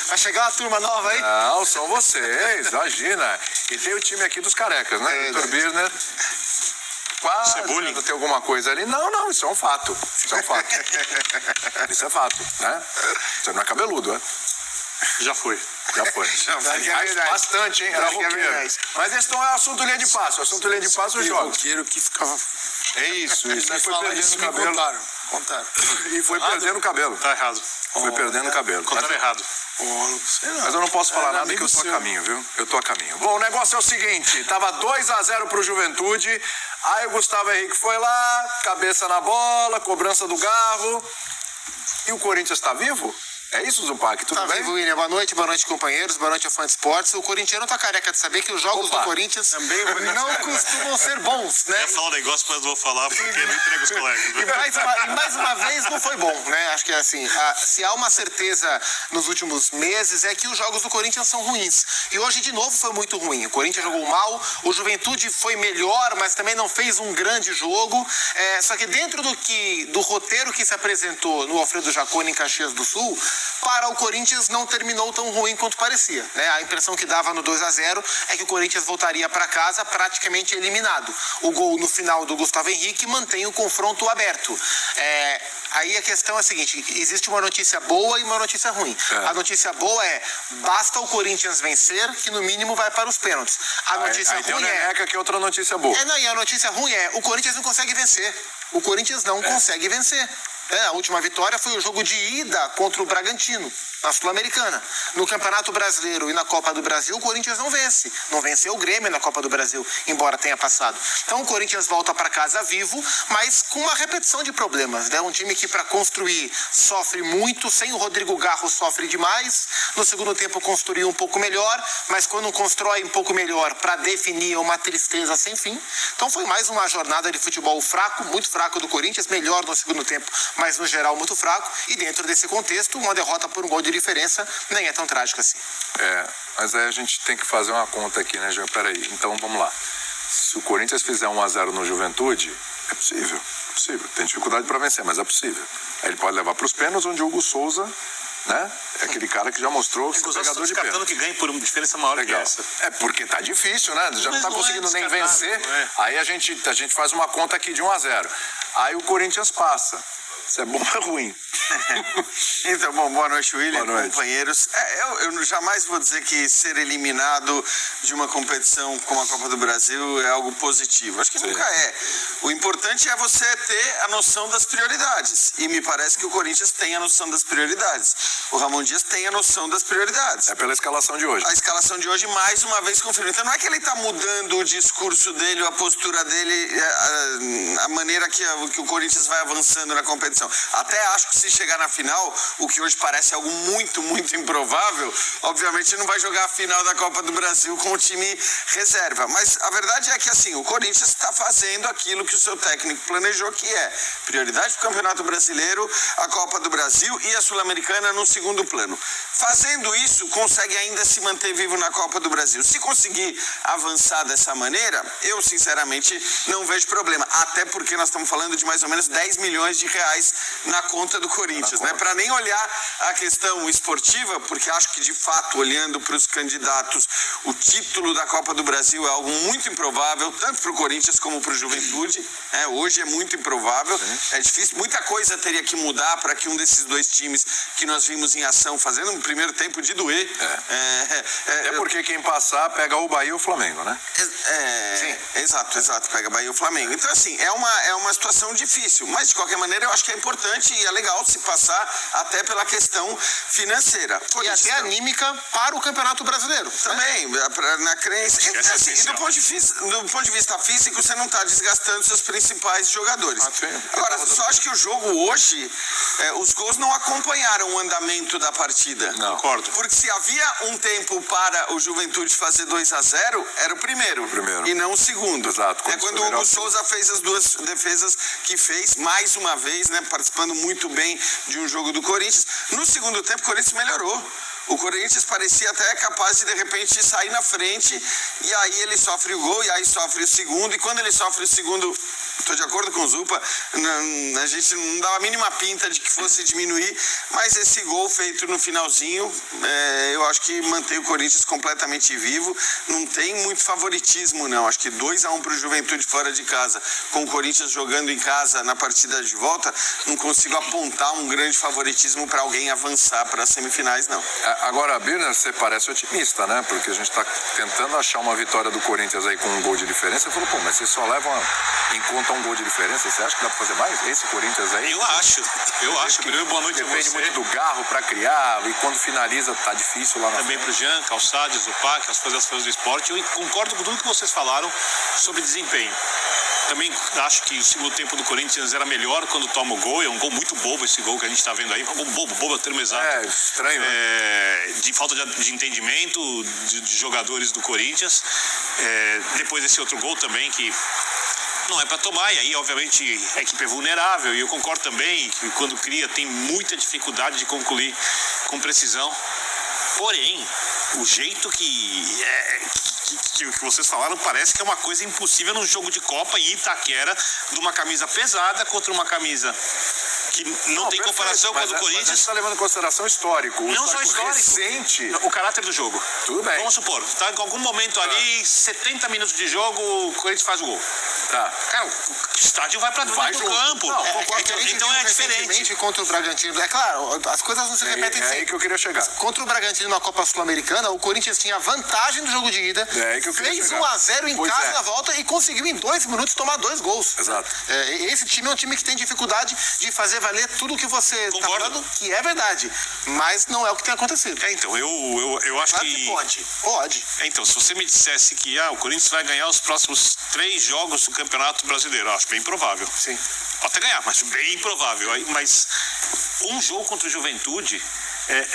Vai chegar uma turma nova aí? Não, são vocês, imagina. E tem o time aqui dos carecas, né? Vitor Birner. Quase não tem alguma coisa ali. Não, isso é um fato. Isso é um fato. Isso é fato, né? Você não é cabeludo, né? Já foi. Aliás, bastante, hein? Era roqueiro. Mas esse não é assunto linha de passo. Assunto linha de passo, os jogos. Roqueiro que ficava... É isso. Aí foi perdendo o cabelo. Contaram. E foi perdendo o cabelo. Tá errado. Foi perdendo o cabelo. Contaram errado. Mas eu não posso falar nada que eu tô a caminho, viu? Eu tô a caminho. Bom, o negócio é o seguinte, tava 2-0 pro Juventude, aí o Gustavo Henrique foi lá, cabeça na bola, cobrança do Garro, e o Corinthians tá vivo? É isso, Zupac? Tudo bem? Vivo, William. Boa noite, companheiros. Boa noite, fã de esportes. O corintiano tá careca de saber que os jogos do Corinthians também não costumam ser bons, né? Eu ia falar um negócio, mas não vou falar porque não entrega os colegas. E mais uma vez não foi bom, né? Acho que é assim, se há uma certeza nos últimos meses é que os jogos do Corinthians são ruins. E hoje, de novo, foi muito ruim. O Corinthians jogou mal, o Juventude foi melhor, mas também não fez um grande jogo. Só que dentro do roteiro que se apresentou no Alfredo Jaconi em Caxias do Sul, para o Corinthians não terminou tão ruim quanto parecia, né? A impressão que dava no 2-0 é que o Corinthians voltaria para casa praticamente eliminado. O gol no final do Gustavo Henrique mantém o confronto aberto. Aí a questão é a seguinte, existe uma notícia boa e uma notícia ruim. A notícia boa é, basta o Corinthians vencer, que no mínimo vai para os pênaltis. A notícia ruim que é outra notícia boa. E a notícia ruim é, o Corinthians não consegue vencer. O Corinthians não consegue vencer. A última vitória foi o jogo de ida contra o Bragantino, na Sul-Americana. No Campeonato Brasileiro e na Copa do Brasil, o Corinthians não vence. Não venceu o Grêmio na Copa do Brasil, embora tenha passado. Então o Corinthians volta para casa vivo, mas com uma repetição de problemas, né? Um time que para construir sofre muito, sem o Rodrigo Garro sofre demais. No segundo tempo construiu um pouco melhor, mas quando constrói um pouco melhor para definir é uma tristeza sem fim. Então foi mais uma jornada de futebol fraco, muito fraco do Corinthians, melhor no segundo tempo, mas no geral muito fraco. E dentro desse contexto, uma derrota por um gol de diferença nem é tão trágica assim. Mas aí a gente tem que fazer uma conta aqui, né, Jean? Peraí, então vamos lá. Se o Corinthians fizer 1-0 no Juventude, é possível. Tem dificuldade para vencer, mas é possível. Aí ele pode levar para os pênaltis, onde o Hugo Souza, né, é aquele cara que já mostrou ser pegador de pênalti. Que ganhe por uma diferença maior que essa. Porque tá difícil, né? Já não tá conseguindo nem vencer. Aí a gente faz uma conta aqui de 1-0. Aí o Corinthians passa. Se é bom ou é ruim? Então, boa noite, William, boa noite. Companheiros. Eu jamais vou dizer que ser eliminado de uma competição como a Copa do Brasil é algo positivo. Acho que nunca é. O importante é você ter a noção das prioridades. E me parece que o Corinthians tem a noção das prioridades. O Ramon Dias tem a noção das prioridades. É pela escalação de hoje. A escalação de hoje, mais uma vez, confirma. Então, não é que ele está mudando o discurso dele, a postura dele, a maneira que o Corinthians vai avançando na competição. Até acho que se chegar na final, o que hoje parece algo muito, muito improvável, obviamente não vai jogar a final da Copa do Brasil com o time reserva. Mas a verdade é que assim, o Corinthians está fazendo aquilo que o seu técnico planejou, que é prioridade para o Campeonato Brasileiro, a Copa do Brasil e a Sul-Americana no segundo plano. Fazendo isso, consegue ainda se manter vivo na Copa do Brasil. Se conseguir avançar dessa maneira, eu sinceramente não vejo problema. Até porque nós estamos falando de mais ou menos 10 milhões de reais na conta do Corinthians, né? Para nem olhar a questão esportiva, porque acho que de fato, olhando para os candidatos, o título da Copa do Brasil é algo muito improvável, tanto para o Corinthians como para o Juventude. Hoje é muito improvável, é difícil, muita coisa teria que mudar para que um desses dois times que nós vimos em ação, fazendo um primeiro tempo de doer. Porque quem passar pega o Bahia e o Flamengo, né? Exato, pega Bahia e o Flamengo. Então assim, é uma situação difícil, mas de qualquer maneira eu acho que é importante e é legal se passar até pela questão financeira. E até anímica para o Campeonato Brasileiro. Também, na crença. E do ponto de vista físico, você não está desgastando seus principais jogadores. Agora, só acho que o jogo hoje, os gols não acompanharam o andamento da partida. Não. Concordo. Porque se havia um tempo para o Juventude fazer 2-0, era o primeiro. E não o segundo. Exato. Quando o Hugo Souza fez as duas defesas que fez, mais uma vez, né, participando muito bem de um jogo do Corinthians. No segundo tempo, o Corinthians melhorou. O Corinthians parecia até capaz de repente sair na frente, e aí ele sofre o gol, e aí sofre o segundo, e quando ele sofre o segundo, Tô de acordo com o Zupa, a gente não dava a mínima pinta de que fosse diminuir, mas esse gol feito no finalzinho, eu acho que mantém o Corinthians completamente vivo. Não tem muito favoritismo, não. Acho que 2-1 pro Juventude fora de casa, com o Corinthians jogando em casa na partida de volta, não consigo apontar um grande favoritismo para alguém avançar para as semifinais, não. Agora, Birner, você parece otimista, né? Porque a gente está tentando achar uma vitória do Corinthians aí com um gol de diferença. Você falou, pô, mas vocês só levam em conta um gol de diferença? Você acha que dá pra fazer mais? Esse Corinthians aí? Eu acho. Primeiro, boa noite a Depende você. muito do Garro pra criar, e quando finaliza tá difícil lá na Também pro Jean, Calçades, o PAC, as coisas do esporte. Eu concordo com tudo que vocês falaram sobre desempenho. Também acho que o segundo tempo do Corinthians era melhor quando toma o gol. É um gol muito bobo esse gol que a gente tá vendo aí. Um gol bobo é o termo exato. É, estranho, né? De falta de entendimento de jogadores do Corinthians. Depois desse outro gol também que não é para tomar, e aí obviamente a equipe é vulnerável, e eu concordo também que quando cria tem muita dificuldade de concluir com precisão. Porém, o jeito que vocês falaram parece que é uma coisa impossível num jogo de Copa em Itaquera, de uma camisa pesada contra uma camisa que não tem comparação com a do Corinthians. Mas a gente está levando em consideração histórico. Não só histórico. Recente. O caráter do jogo. Tudo bem. Vamos supor, tá em algum momento ali, 70 minutos de jogo, o Corinthians faz o gol. Tá. Cara, o estádio vai pra dentro do campo. Não, concordo. Então é diferente. Recentemente, contra o Bragantino, é claro, as coisas não se repetem É aí sempre. que eu queria chegar. Contra o Bragantino na Copa Sul-Americana, o Corinthians tinha vantagem no jogo de ida, É aí que eu queria fez chegar. 1-0 em Pois casa é. na volta e conseguiu em 2 minutos tomar 2 gols. Exato. Esse time é um time que tem dificuldade de fazer valer tudo o que você está Concordo. falando, que é verdade, mas não é o que tem acontecido. Então, eu acho Claro que... que pode. Pode. Então, se você me dissesse que o Corinthians vai ganhar os próximos 3 jogos do Campeonato Brasileiro, eu acho bem provável. Sim. Pode até ganhar, mas bem provável. Mas um jogo contra o Juventude,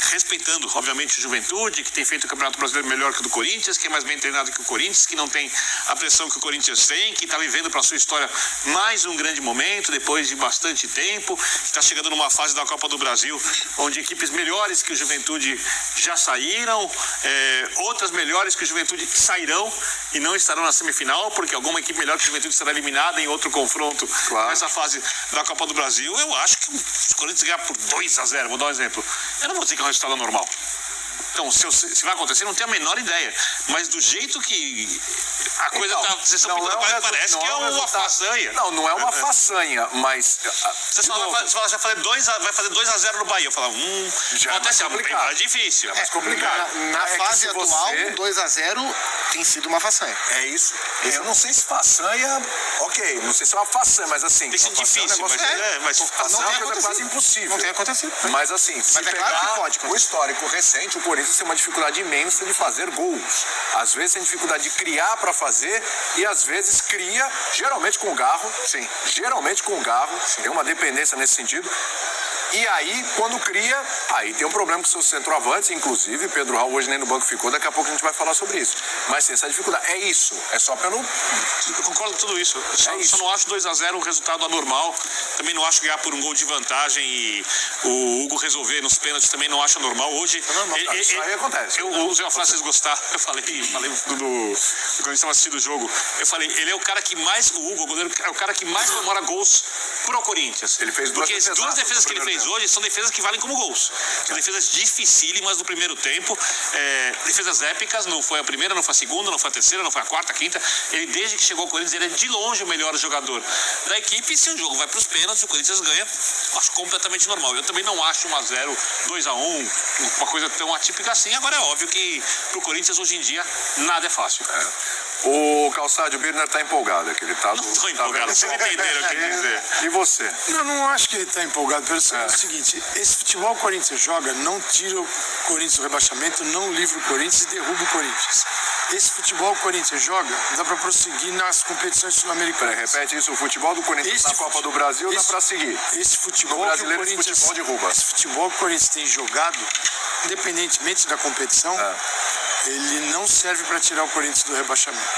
respeitando, obviamente, o Juventude, que tem feito o Campeonato Brasileiro melhor que o do Corinthians, que é mais bem treinado que o Corinthians, que não tem a pressão que o Corinthians tem, que está vivendo para a sua história mais um grande momento, depois de bastante tempo, que está chegando numa fase da Copa do Brasil, onde equipes melhores que o Juventude já saíram, outras melhores que o Juventude sairão e não estarão na semifinal, porque alguma equipe melhor que o Juventude será eliminada em outro confronto nessa fase da Copa do Brasil. Eu acho que o Corinthians ganhar por 2-0, vou dar um exemplo. Eu não vou dizer que é um resultado normal. Então, se vai acontecer, não tenho a menor ideia. Mas do jeito que a coisa Então, tá... Vocês estão pensando, parece que é uma façanha. Não é uma façanha, mas... Você já falei vai fazer 2-0 no Bahia. Eu falava, Já é até mais se complicado. é difícil. É mais complicado. Na É que fase se atual, você- 2-0 tem sido uma façanha. É isso. Eu não sei se façanha... Ok, não sei se é uma façanha, mas assim... Tem sido uma façanha é um difícil, negócio- mas Façanha não é tem uma coisa quase acontecido. impossível. Não tem acontecido. Mas assim, se Mas é claro que pegar pode acontecer. o histórico recente, o Corinthians tem uma dificuldade imensa de fazer gols. Às vezes tem dificuldade de criar para fazer e às vezes cria, geralmente com o Garro. Sim. Geralmente com o Garro. Tem uma dependência nesse sentido. E aí, quando cria, aí tem um problema com seus centroavantes, inclusive Pedro Raul hoje nem no banco ficou, daqui a pouco a gente vai falar sobre isso. Mas tem essa dificuldade. É isso. É só pelo... Eu concordo com tudo isso. isso. Só não acho 2-0 um resultado anormal. Também não acho ganhar por um gol de vantagem e o Hugo resolver nos pênaltis também não acho normal. Hoje. Isso aí acontece. O Zé Francisco gostar, eu falei quando a gente estava assistindo o jogo, eu falei, ele é o cara que mais, o Hugo, o goleiro, é o cara que mais comemora gols pro Corinthians. Ele fez duas Porque as defesas duas defesas que ele no fez primeiro hoje são defesas que valem como gols. São defesas dificílimas do primeiro tempo, defesas épicas, não foi a primeira, não foi a segunda, não foi a terceira, não foi a quarta, a quinta. Ele, desde que chegou ao Corinthians, ele é de longe o melhor jogador da equipe. E se o jogo vai para os pênaltis, o Corinthians ganha, acho completamente normal. Eu também não acho 1-0, 2-1, uma coisa tão atípica assim. Agora é óbvio que pro Corinthians hoje em dia nada é fácil. O Calçado Birner tá empolgado, que ele tá... Não tô empolgado, vocês entenderam o que eu quis dizer. E você? Não acho que ele está empolgado pelo seguinte, esse futebol que o Corinthians joga não tira o Corinthians do rebaixamento, não livra o Corinthians e derruba o Corinthians. Esse futebol que o Corinthians joga dá para prosseguir nas competições sul-americanas. Repete isso, o futebol do Corinthians na Copa do Brasil dá pra seguir. Esse futebol No brasileiro, que o Corinthians, esse futebol derruba. esse futebol que o Corinthians tem jogado, independentemente da competição, ele não serve para tirar o Corinthians do rebaixamento.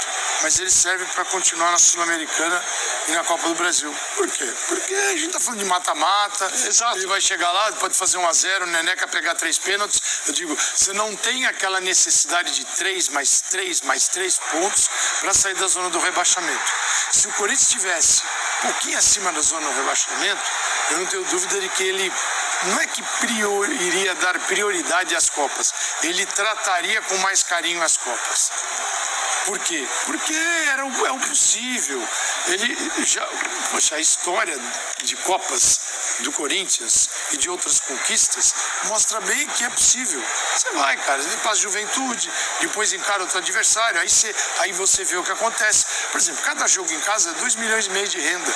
Mas ele serve para continuar na Sul-Americana e na Copa do Brasil. Por quê? Porque a gente tá falando de mata-mata. Exato. Ele vai chegar lá, pode fazer 1-0, o Neneca pegar 3 pênaltis. Eu digo, você não tem aquela necessidade de 3 mais 3 pontos para sair da zona do rebaixamento. Se o Corinthians tivesse pouquinho acima da zona do rebaixamento, eu não tenho dúvida de que ele não é que iria dar prioridade às Copas, ele trataria com mais carinho as Copas. Por quê? Porque é o possível. Poxa, a história de Copas do Corinthians e de outras conquistas mostra bem que é possível. Você vai, cara, ele passa Juventude, depois encara outro adversário, aí você vê o que acontece. Por exemplo, cada jogo em casa é 2,5 milhões de renda.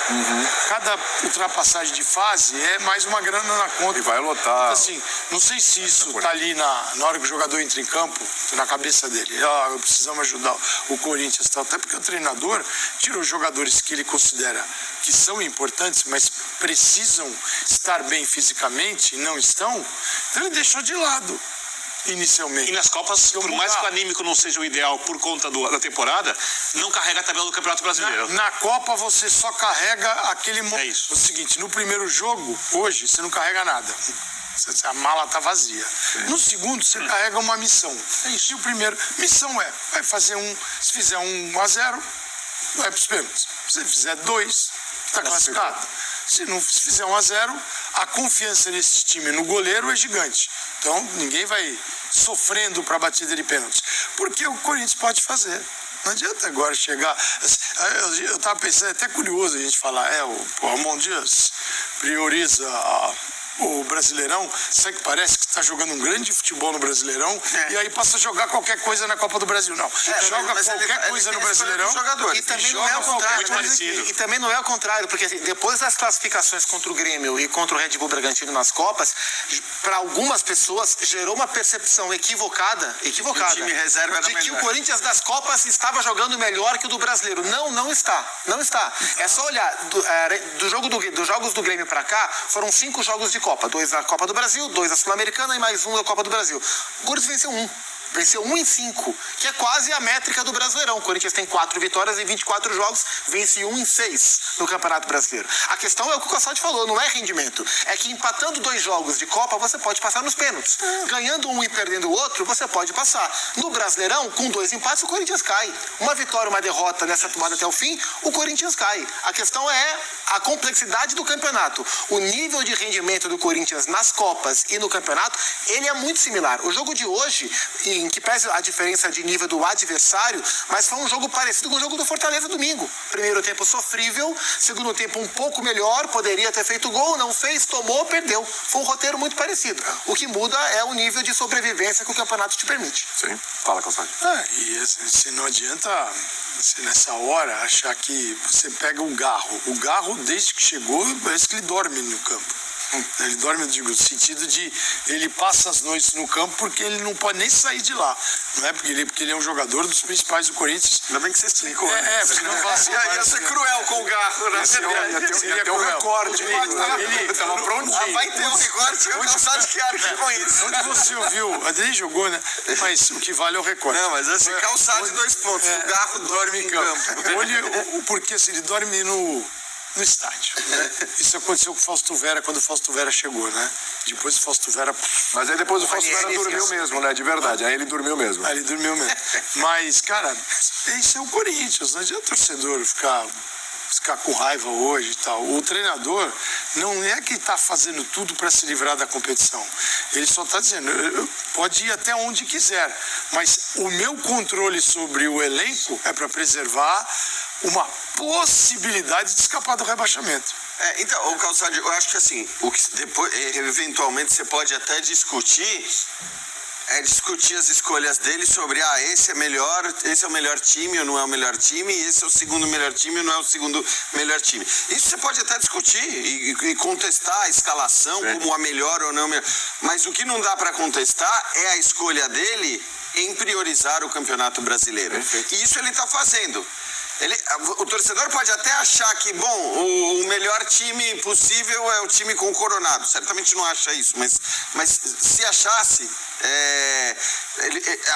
Cada ultrapassagem de fase é mais uma grana na conta. E vai lotar. Então, assim, não sei se isso tá ali na hora que o jogador entra em campo, na cabeça dele. Precisamos ajudar o Corinthians, tal. Até porque o treinador tirou jogadores que ele considera que são importantes, mas precisam estar bem fisicamente e não estão, então ele deixou de lado inicialmente. E nas Copas, por mais que o anímico não seja o ideal por conta da temporada, não carrega a tabela do Campeonato Brasileiro. Na Copa você só carrega aquele momento. É isso. O seguinte, no primeiro jogo, hoje, você não carrega nada. A mala tá vazia. No segundo, você carrega uma missão. É isso. E o primeiro, missão vai fazer se fizer 1-0, vai pros pênaltis. Se fizer 2, tá classificado. Se fizer 1-0, a confiança desse time no goleiro é gigante. Então, ninguém vai sofrendo para a batida de pênaltis. Porque o Corinthians pode fazer. Não adianta agora chegar... Eu estava pensando, é até curioso a gente falar, o Ramon Dias prioriza o Brasileirão, sabe que parece que está jogando um grande futebol no Brasileirão e aí passa a jogar qualquer coisa na Copa do Brasil. Não, joga qualquer coisa no Brasileirão e também não é o contrário. E também não é o contrário, porque assim, depois das classificações contra o Grêmio e contra o Red Bull Bragantino nas Copas, para algumas pessoas gerou uma percepção equivocada o time reserva era de que melhor. o Corinthians das Copas estava jogando melhor que o do Brasileiro. Não está. É só olhar dos jogos do Grêmio para cá, foram 5 jogos de Copa, 2 da Copa do Brasil, 2 da Sul-Americana e mais 1 da Copa do Brasil. O Corinthians venceu 1. Venceu 1 em 5, que é quase a métrica do Brasileirão. O Corinthians tem 4 vitórias em 24 jogos, vence 1 em 6 no Campeonato Brasileiro. A questão é o que o Calçade falou, não é rendimento. É que empatando 2 jogos de Copa, você pode passar nos pênaltis. Ganhando um e perdendo o outro, você pode passar. No Brasileirão, com 2 empates, o Corinthians cai. Uma vitória, uma derrota nessa tomada até o fim, o Corinthians cai. A questão é a complexidade do campeonato. O nível de rendimento do Corinthians nas Copas e no campeonato, ele é muito similar. O jogo de hoje, em que pese a diferença de nível do adversário, mas foi um jogo parecido com o jogo do Fortaleza domingo. Primeiro tempo sofrível, segundo tempo um pouco melhor, poderia ter feito gol, não fez, tomou, perdeu. Foi um roteiro muito parecido. O que muda é o nível de sobrevivência que o campeonato te permite. Sim, fala, Calçade. E não adianta, nessa hora, achar que você pega o Garro, desde que chegou, parece que ele dorme no campo. Ele dorme, eu digo, no sentido de ele passa as noites no campo porque ele não pode nem sair de lá. Não é porque ele é um jogador dos principais do Corinthians. Ainda bem que você explicou. Porque não fala assim. Ia ser cruel com o Garro, né? Ia ter um recorde. Ele estava prontinho. Vai ter um recorde, eu Calçade que arque com isso. Onde você ouviu? Adri jogou, né? Mas o que vale é o recorde. Não, mas assim, Calçade 2 pontos. O Garro dorme em campo. Porque assim, ele dorme no estádio, né? Isso aconteceu com o Fausto Vera quando o Fausto Vera chegou, né? Depois o Fausto Vera... Mas aí depois o Fausto Vera dormiu mesmo, né? De verdade, aí ele dormiu mesmo. Aí ele dormiu mesmo. Mas, cara, isso é o Corinthians, não adianta o torcedor ficar com raiva hoje e tal. O treinador não é que está fazendo tudo para se livrar da competição. Ele só está dizendo, pode ir até onde quiser, mas o meu controle sobre o elenco é para preservar uma possibilidade de escapar do rebaixamento. Então, o Calçade, eu acho que assim, o que depois, eventualmente você pode até discutir as escolhas dele sobre esse é o melhor time ou não é o melhor time, esse é o segundo melhor time ou não é o segundo melhor time. Isso você pode até discutir e contestar a escalação como a melhor ou não a melhor. Mas o que não dá para contestar é a escolha dele em priorizar o Campeonato Brasileiro. E isso ele está fazendo. O torcedor pode até achar que, o melhor time possível é o time com o Coronado. Certamente não acha isso, mas se achasse,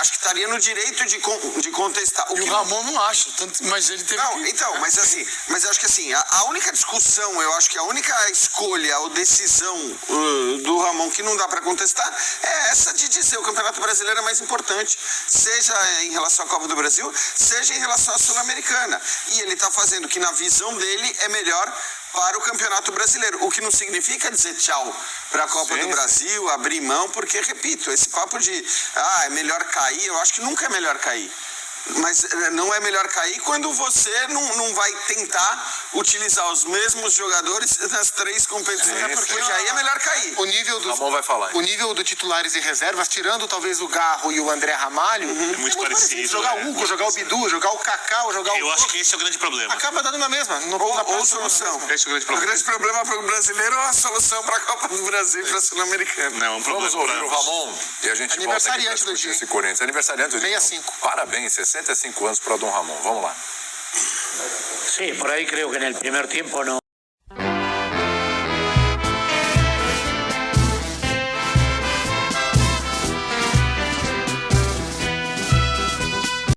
acho que estaria no direito de contestar. O Ramon não acha, mas ele teve mas eu acho que assim, a única discussão, eu acho que a única escolha ou decisão do Ramon que não dá para contestar é essa de dizer o Campeonato Brasileiro é mais importante, seja em relação à Copa do Brasil, seja em relação à Sul-Americana. Sul-Americana. E ele está fazendo o que, na visão dele, é melhor para o Campeonato Brasileiro. O que não significa dizer tchau para a Copa do Brasil, abrir mão, porque, repito, esse papo de é melhor cair, eu acho que nunca é melhor cair. Mas não é melhor cair quando você não vai tentar utilizar os mesmos jogadores nas 3 competições, porque aí é melhor cair. O nível dos, Ramon vai falar, hein? o nível do titulares e reservas, tirando talvez o Garro e o André Ramalho, é muito parecido, Jogar o Hugo, jogar o Bidu, jogar o Cacau, jogar Eu o... acho que esse é o grande problema. Acaba dando na mesma. Ou solução. Esse é o grande O problema. grande problema para o brasileiro é a solução para a Copa do Brasil e para a Sul-Americana. Não, é um problema. Vamos ouvir pra o ambos. Ramon e a gente volta aqui para Aniversariante do discutir dia. esse Corinthians. Aniversariante do dia. 65. Parabéns, 65 anos para o Dom Ramon. Vamos lá. Sí, por ahí creo que en el primer tiempo no.